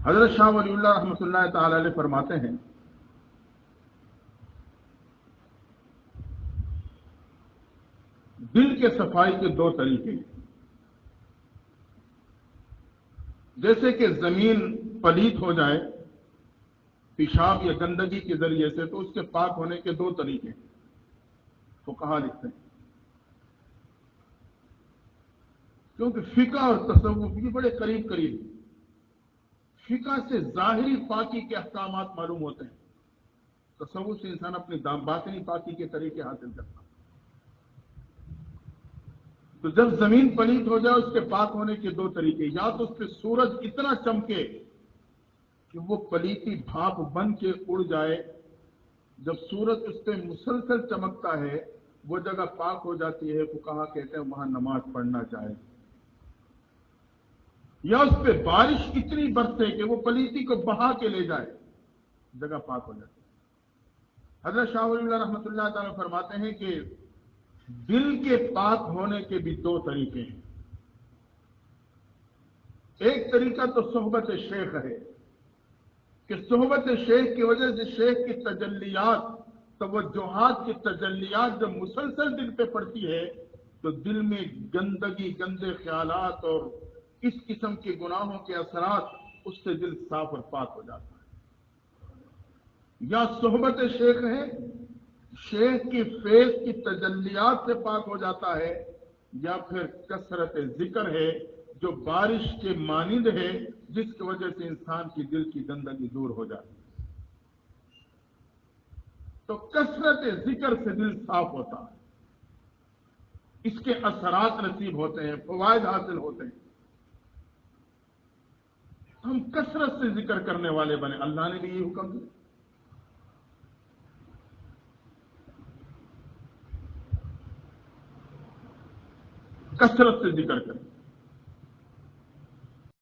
حضرت شاہ ولی اللہ رحمۃ اللہ تعالی علیہ فرماتے ہیں دل کے صفائی کے دو طریقے ہیں. جیسے کہ زمین پلیت ہو جائے پیشاب یا گندگی کے ذریعے سے تو اس کے پاک ہونے کے دو طریقے ہیں. فقہا لکھتے ہیں کیونکہ فقہ اور تصوف یہ بڑے قریب قریب ہیں. فقہ سے ظاہری پاکی کے احکامات معلوم ہوتے ہیں, تصوف سے انسان اپنی باطنی پاکی کے طریقے حاصل کرتا ہے. تو جب زمین پلیت ہو جائے اس کے پاک ہونے کے دو طریقے, یا تو اس پہ سورج اتنا چمکے کہ وہ پلیتی بھاپ بن کے اڑ جائے, جب سورج اس پہ مسلسل چمکتا ہے وہ جگہ پاک ہو جاتی ہے, فقہا کہتے ہیں وہاں نماز پڑھنا چاہیے. یا اس پہ بارش اتنی برسے کہ وہ پلیتی کو بہا کے لے جائے, جگہ پاک ہو جاتی ہے. حضرت شاہ ولی اللہ رحمۃ اللہ تعالی فرماتے ہیں کہ دل کے پاک ہونے کے بھی دو طریقے ہیں. ایک طریقہ تو صحبت شیخ ہے کہ صحبت شیخ کی وجہ سے شیخ کی تجلیات, توجہات کی تجلیات جب مسلسل دل پہ پڑتی ہے تو دل میں گندگی, گندے خیالات اور اس قسم کے گناہوں کے اثرات, اس سے دل صاف اور پاک ہو جاتا ہے. یا صحبت شیخ ہے, شیخ کی فیض کی تجلیات سے پاک ہو جاتا ہے. یا پھر کثرت ذکر ہے جو بارش کے مانند ہے جس کی وجہ سے انسان کی دل کی گندگی دور ہو جاتی ہے. تو کثرت ذکر سے دل صاف ہوتا ہے, اس کے اثرات نصیب ہوتے ہیں, فوائد حاصل ہوتے ہیں. ہم کثرت سے ذکر کرنے والے بنے, اللہ نے بھی یہ حکم دیا. کثرت سے ذکر کریں.